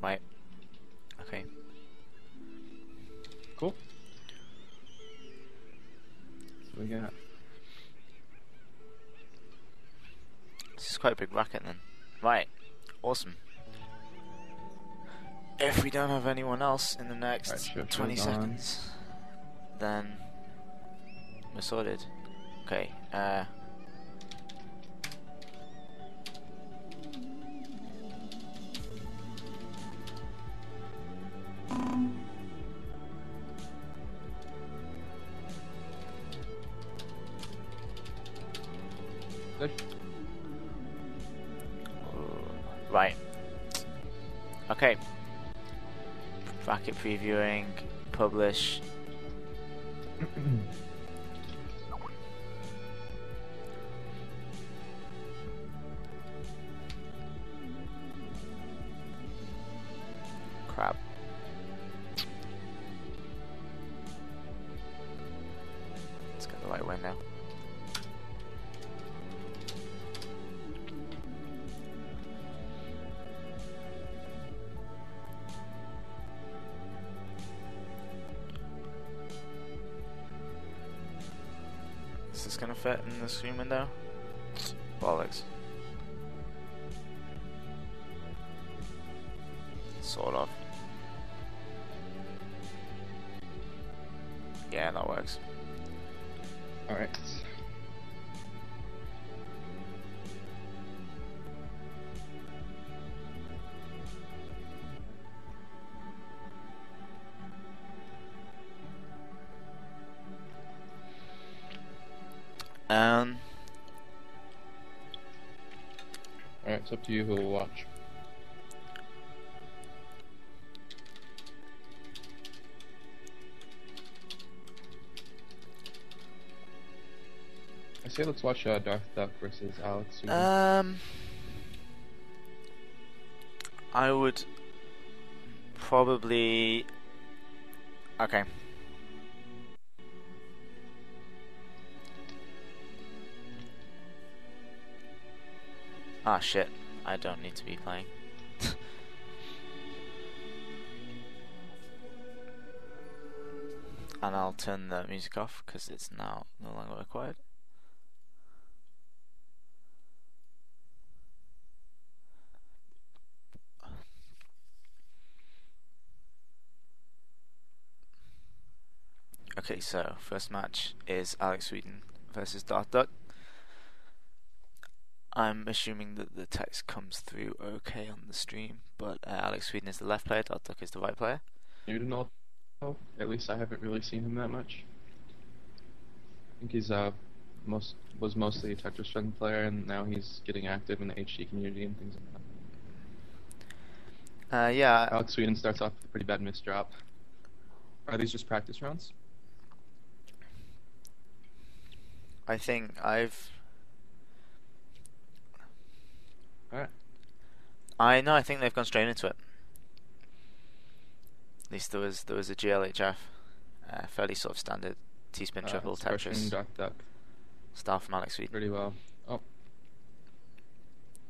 Right. Okay. Cool. So we got. This is quite a big racket then. Right. Awesome. If we don't have anyone else in the next Right, show 20 show's on. seconds, then we're sorted. Okay. Good. Right. Okay. Bracket previewing. Publish. Crap. Let's get the right way now. Is this gonna fit in the screen window? Bollocks. Sort of. Yeah, that works. All right. All right. It's up to you who will watch. I say let's watch Darth Duck versus Alex. I would probably. Okay. Ah, shit. I don't need to be playing. And I'll turn the music off because it's now no longer required. Okay, so first match is Alex Sweden versus Darth Duck. I'm assuming that the text comes through okay on the stream, but Alex Sweden is the left player, Darth Duck is the right player. You didn't know. At least I haven't really seen him that much. I think he's was mostly a Tetris Run player, and now he's getting active in the HD community and things like that. Yeah. Alex Sweden starts off with a pretty bad misdrop. Are these just practice rounds? I think I've. Alright. I think they've gone straight into it. At least there was a GLHF, fairly sort of standard T-spin triple Tetris Darth Duck. style from Alex Sweden. Pretty well. Oh.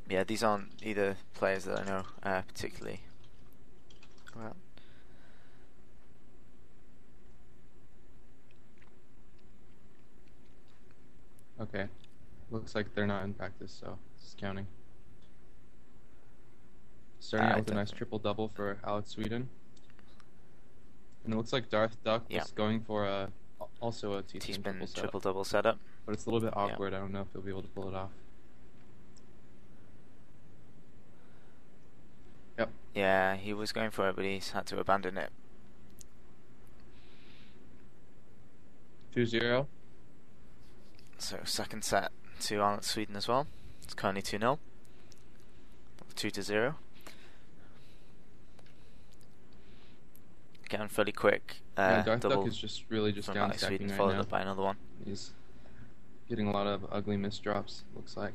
Yeah, these aren't either players that I know particularly well. Okay. Looks like they're not in practice, so it's counting. Starting out with a nice triple-double for Alex Sweden. And it looks like Darth Duck is going for also a T-spin triple-double setup. But it's a little bit awkward. I don't know if he'll be able to pull it off. Yep. Yeah, he was going for it, but he's had to abandon it. 2-0. So second set to Alex Sweden as well. It's currently 2-0. 2-0. Getting fairly quick. Darth double Duck is just really just down Alex Sweden, stacking right followed now. up by another one. He's getting a lot of ugly misdrops, looks like.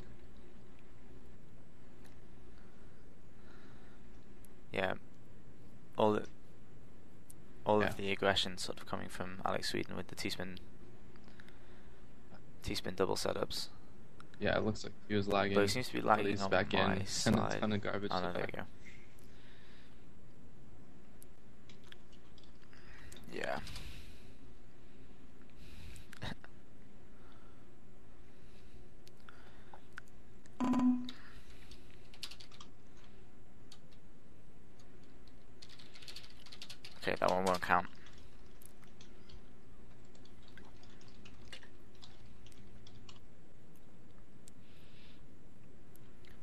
Yeah. All of the aggression sort of coming from Alex Sweden with the T-spin double setups. Yeah, it looks like he was lagging. But he seems to be lagging on back my in, side. and a ton of garbage. Oh no, there you go. Okay, that one won't count.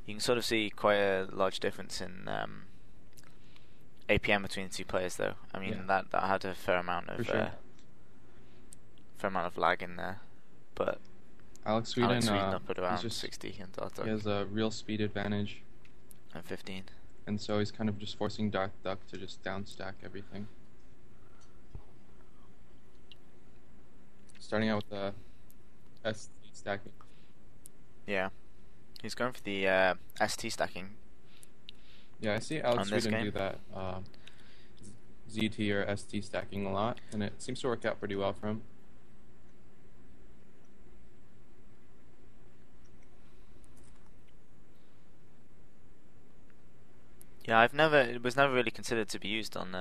You can sort of see quite a large difference in APM between the two players, though. I mean, that had a fair amount of lag in there, but Alex Sweden up at around 60 and he has a real speed advantage. And 15. And so he's kind of just forcing Dark Duck to just downstack everything. Starting out with the ST stacking. Yeah. He's going for the ST stacking. Yeah, I see Alex Sweden do that ZT or ST stacking a lot, and it seems to work out pretty well for him. Yeah, it was never really considered to be used on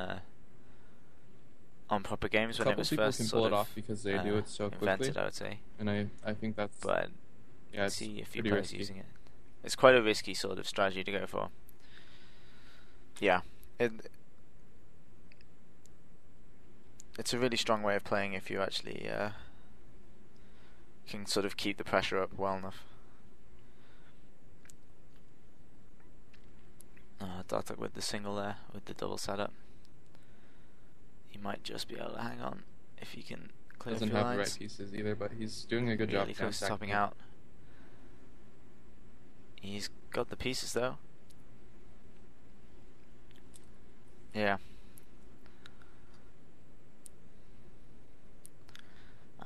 proper games when it was first can pull it off because they do it so quickly. Invented, I would say. And I think that's. But yeah, I see a few players using it. It's quite a risky sort of strategy to go for. Yeah, it's a really strong way of playing if you actually can sort of keep the pressure up well enough. Dartuk with the single there, with the double setup. He might just be able to hang on if he can clear a few lines. Doesn't have the right pieces either, but he's doing a good job. Really close to topping out. He's got the pieces though. Yeah.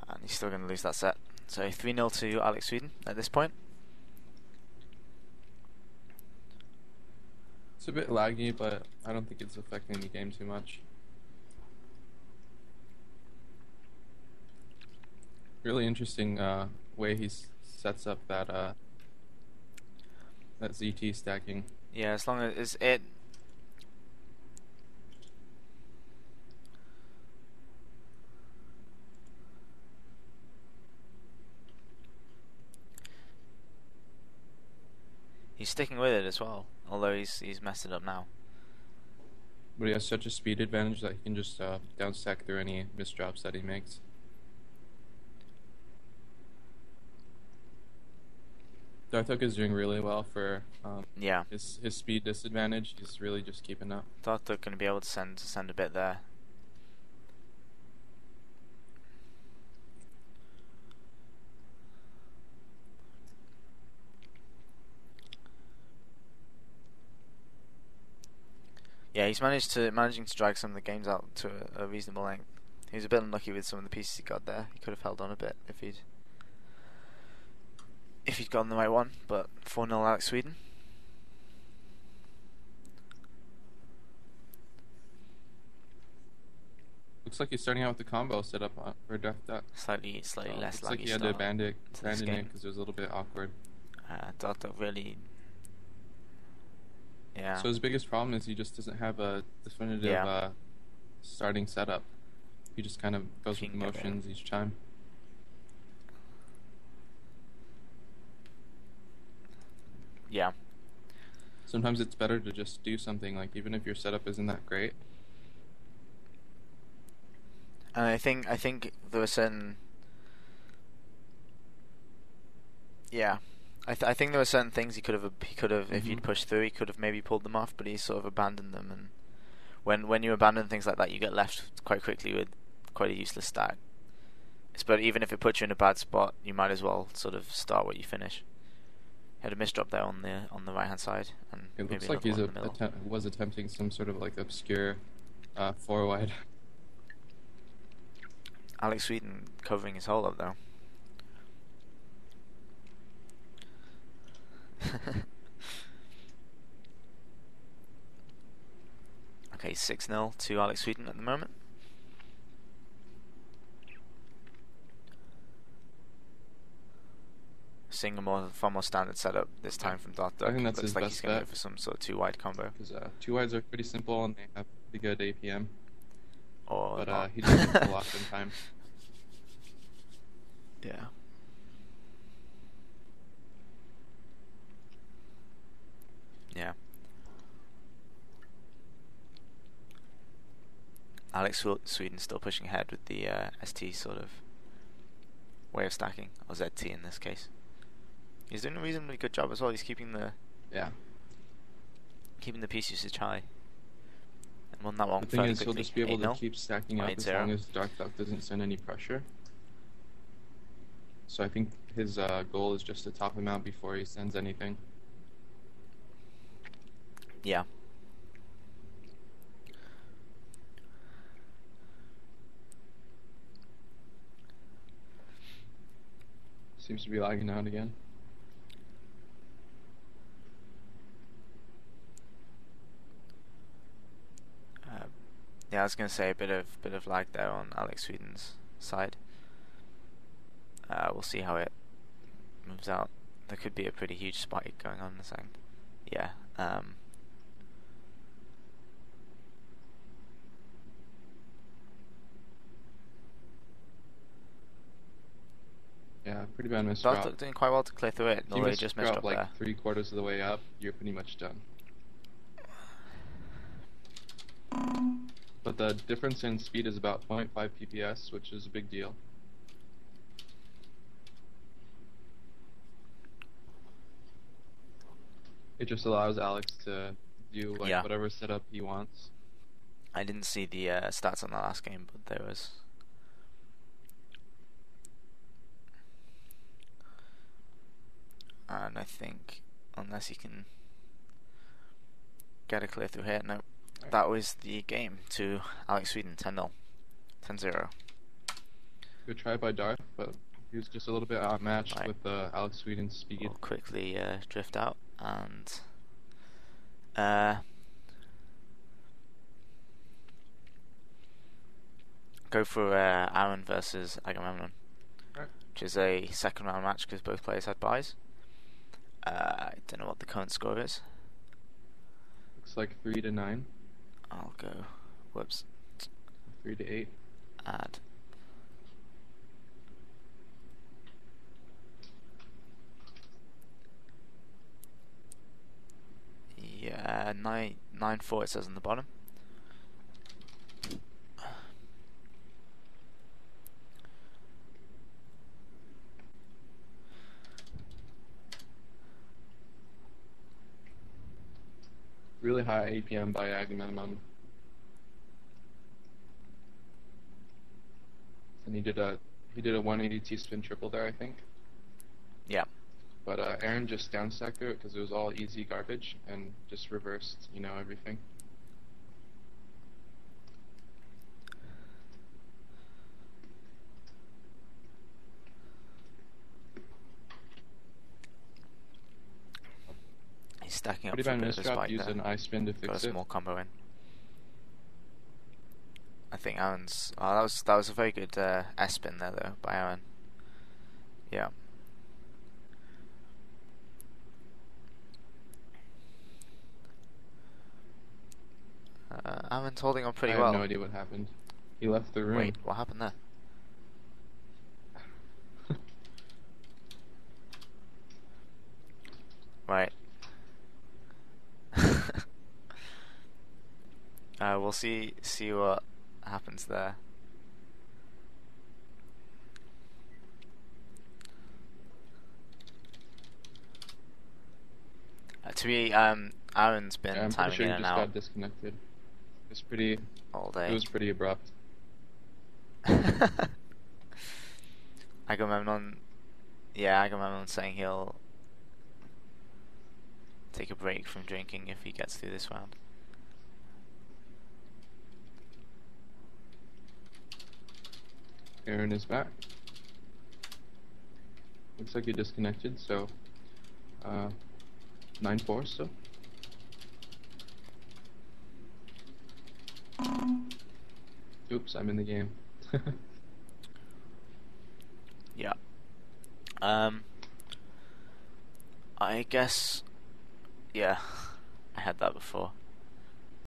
And he's still going to lose that set. So 3-0 to Alex Sweden at this point. It's a bit laggy, but I don't think it's affecting the game too much. Really interesting way he sets up that ZT stacking. Yeah, as long as it. He's sticking with it as well, although he's messed it up now. But he has such a speed advantage that he can just downstack through any misdrops that he makes. Dartuk is doing really well for his speed disadvantage. He's really just keeping up. Dartuk going to be able to send a bit there. Yeah, he's managing to drag some of the games out to a reasonable length. He was a bit unlucky with some of the pieces he got there. He could have held on a bit if he'd gotten the right one, but 4-0 Alex Sweden. Looks like he's starting out with the combo set up for Dark Duck. Slightly less laggy. Looks like he had to abandon it because it was a little bit awkward. Dark Duck really. Yeah. So his biggest problem is he just doesn't have a definitive starting setup. He just kind of goes with the motions each time. Yeah. Sometimes it's better to just do something, like even if your setup isn't that great. And I think there were certain. Yeah. I think there were certain things he could have if he'd pushed through, he could have maybe pulled them off, but he sort of abandoned them. And when you abandon things like that, you get left quite quickly with quite a useless stack. But even if it puts you in a bad spot, you might as well sort of start what you finish. He had a misdrop there on the right hand side, and it looks maybe like he was attempting some sort of like obscure 4-wide. Alex Sweden covering his hole up though. Okay, 6-0 to Alex Sweden at the moment. Seeing far more standard setup this time from Dartuk. I think that's Looks his like best he's going to bet. go for some sort of 2-wide combo. Because 2-wides are pretty simple and they have pretty good APM. But he doesn't pull off in time. Yeah. Yeah. Sweden's still pushing ahead with the ST sort of way of stacking, or ZT in this case. He's doing a reasonably good job as well. He's keeping the piece usage high. And won that one The thing fairly is, he'll quickly. just be able to 8-0. keep stacking up as 8-0. long as Dark Duck doesn't send any pressure. So I think his goal is just to top him out before he sends anything. Yeah. Seems to be lagging out again. Yeah, I was gonna say a bit of lag there on Alex Sweden's side. We'll see how it moves out. There could be a pretty huge spike going on in a second. Yeah. Yeah, pretty bad miss Dark drop. Duck doing quite well to clear through it. If you Although he miss just drop missed like there. 3/4 of the way up, you're pretty much done. But the difference in speed is about 0.5 PPS, which is a big deal. It just allows Alex to do like whatever setup he wants. I didn't see the stats on the last game, but there was. And I think, unless he can get a clear through here, no. That was the game to Alex Sweden, 10-0. 10-0. Good try by Darth, but he was just a little bit outmatched with Alex Sweden's speed. We'll quickly drift out and go for Aaron versus Agamemnon, which is a second round match because both players had buys. I don't know what the current score is. Looks like 3-9. I'll go. Whoops. 3-8. Add. Yeah, 9-4 it says on the bottom. Really high APM by Agamemnon. And he did a 180 T-spin triple there, I think. Yeah. But Aaron just downstacked through it because it was all easy garbage and just reversed, everything. He's stacking up Pretty for a bad bit of a misdrop, spike used there. an I spin to Got fix a it. small combo in. I think Aaron's. Oh, that was a very good S spin there though by Aaron. Yeah. Aaron's holding on pretty well. I have no idea what happened. He left the room. Wait, what happened there? Right. We'll see what happens there. To me, Aaron's been I'm timing pretty sure in he and just out got disconnected. It's pretty. all day. It was pretty abrupt. Agamemnon's saying he'll take a break from drinking if he gets through this round. Aaron is back. Looks like he disconnected, so 9-4 still. Oops, I'm in the game. Yeah. I guess. Yeah, I had that before.